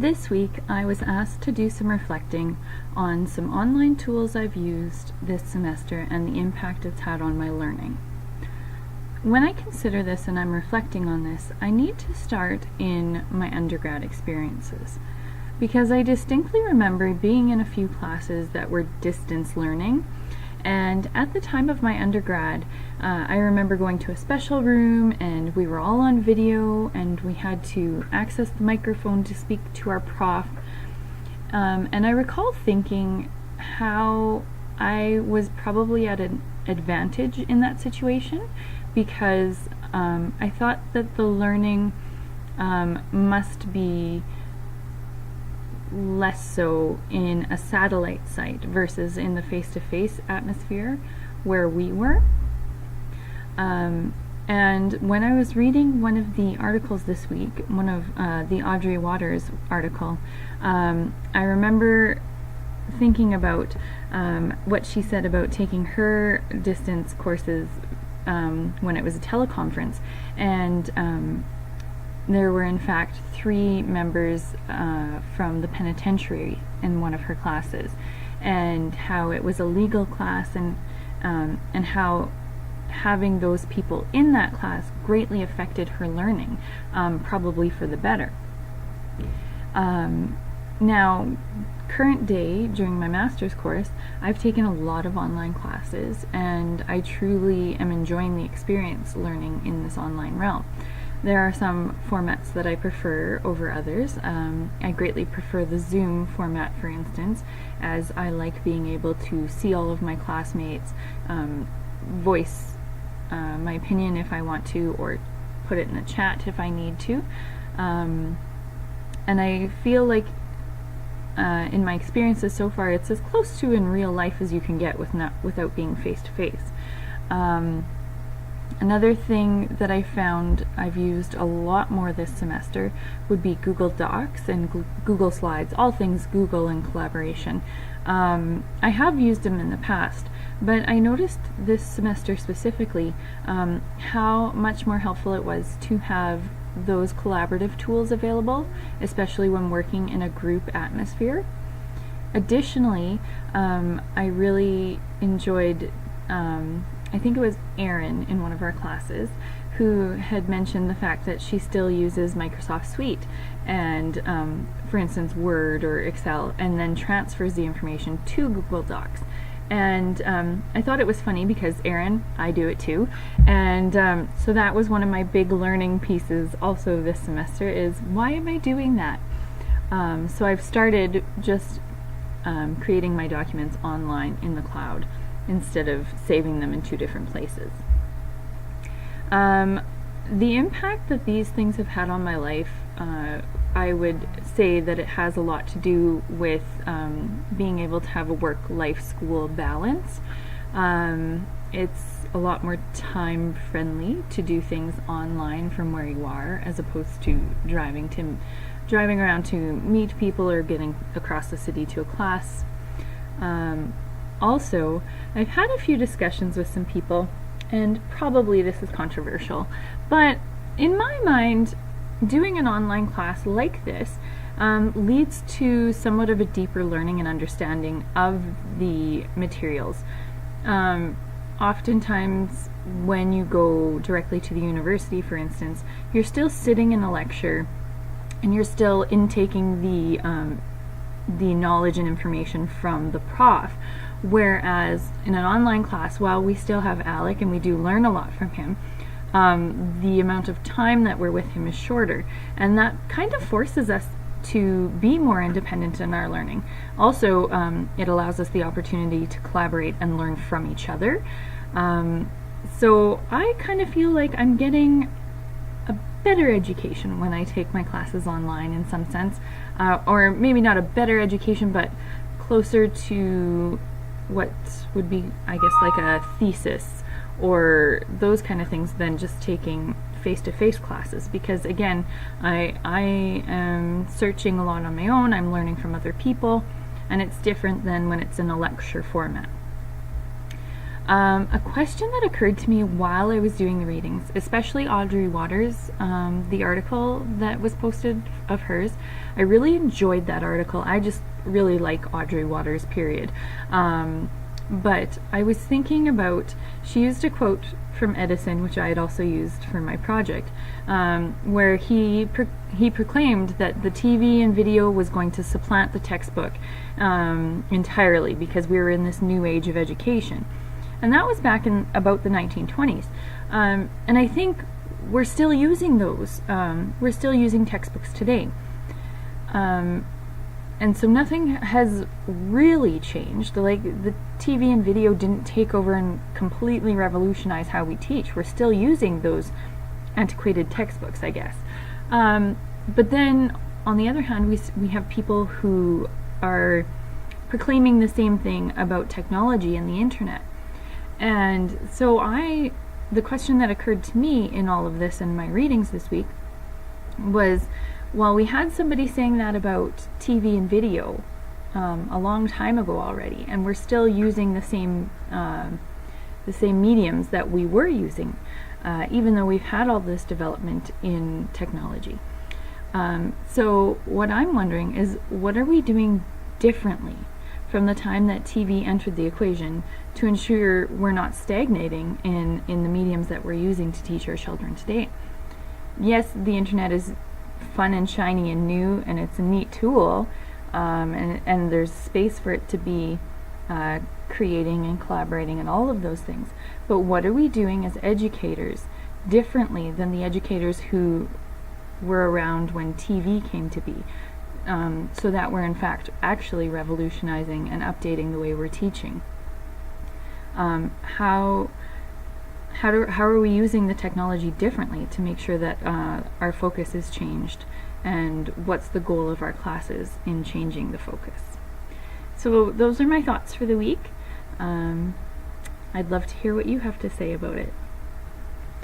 This week I was asked to do some reflecting on some online tools I've used this semester and the impact it's had on my learning. When I consider this and I'm reflecting on this, I need to start in my undergrad experiences, because I distinctly remember being in a few classes that were distance learning. And at the time of my undergrad, I remember going to a special room and we were all on video and we had to access the microphone to speak to our prof. And I recall thinking how I was probably at an advantage in that situation, because I thought that the learning must be less so in a satellite site versus in the face-to-face atmosphere where we were. And when I was reading one of the articles this week, one of the Audrey Waters article, I remember thinking about what she said about taking her distance courses when it was a teleconference, and there were in fact 3 members from the penitentiary in one of her classes, and how it was a legal class, and how having those people in that class greatly affected her learning, probably for the better. Now, current day, during my master's course, I've taken a lot of online classes, and I truly am enjoying the experience learning in this online realm. There are some formats that I prefer over others. I greatly prefer the Zoom format, for instance, as I like being able to see all of my classmates, voice my opinion if I want to, or put it in the chat if I need to. And I feel like in my experiences so far, it's as close to in real life as you can get without being face-to-face. Another thing that I found I've used a lot more this semester would be Google Docs and Google Slides, all things Google and collaboration. I have used them in the past, but I noticed this semester specifically how much more helpful it was to have those collaborative tools available, especially when working in a group atmosphere. Additionally, I really enjoyed I think it was Erin in one of our classes who had mentioned the fact that she still uses Microsoft Suite and, for instance, Word or Excel, and then transfers the information to Google Docs. And I thought it was funny because Erin, I do it too, and so that was one of my big learning pieces also this semester, is why am I doing that? So I've started just creating my documents online in the cloud, instead of saving them in 2 different places. The impact that these things have had on my life, I would say that it has a lot to do with being able to have a work-life-school balance. It's a lot more time-friendly to do things online from where you are, as opposed to driving around to meet people or getting across the city to a class. Also, I've had a few discussions with some people, and probably this is controversial, but in my mind, doing an online class like this leads to somewhat of a deeper learning and understanding of the materials. Oftentimes, when you go directly to the university, for instance, you're still sitting in a lecture, and you're still intaking the knowledge and information from the prof. Whereas in an online class, while we still have Alec and we do learn a lot from him, the amount of time that we're with him is shorter, and that kind of forces us to be more independent in our learning. Also, it allows us the opportunity to collaborate and learn from each other. So I kind of feel like I'm getting a better education when I take my classes online in some sense, or maybe not a better education, but closer to what would be, I guess, like a thesis or those kind of things than just taking face-to-face classes, because again, I am searching a lot on my own, I'm learning from other people, and it's different than when it's in a lecture format. A question that occurred to me while I was doing the readings, especially Audrey Waters, the article that was posted of hers, I really enjoyed that article. I just really like Audrey Waters, period. But I was thinking about, she used a quote from Edison, which I had also used for my project, where he proclaimed that the TV and video was going to supplant the textbook entirely, because we were in this new age of education. And that was back in about the 1920s. And I think we're still using those. We're still using textbooks today. And so nothing has really changed. Like, the TV and video didn't take over and completely revolutionize how we teach. We're still using those antiquated textbooks, I guess. But then, on the other hand, we have people who are proclaiming the same thing about technology and the internet. And so the question that occurred to me in all of this in my readings this week was, well, we had somebody saying that about TV and video a long time ago already, and we're still using the same mediums that we were using, even though we've had all this development in technology. So what I'm wondering is, what are we doing differently from the time that TV entered the equation to ensure we're not stagnating in the mediums that we're using to teach our children today? Yes, the internet is fun and shiny and new, and it's a neat tool, and there's space for it to be creating and collaborating and all of those things. But what are we doing as educators differently than the educators who were around when TV came to be, so that we're in fact actually revolutionizing and updating the way we're teaching? How are we using the technology differently to make sure that our focus is changed, and what's the goal of our classes in changing the focus? So those are my thoughts for the week. I'd love to hear what you have to say about it.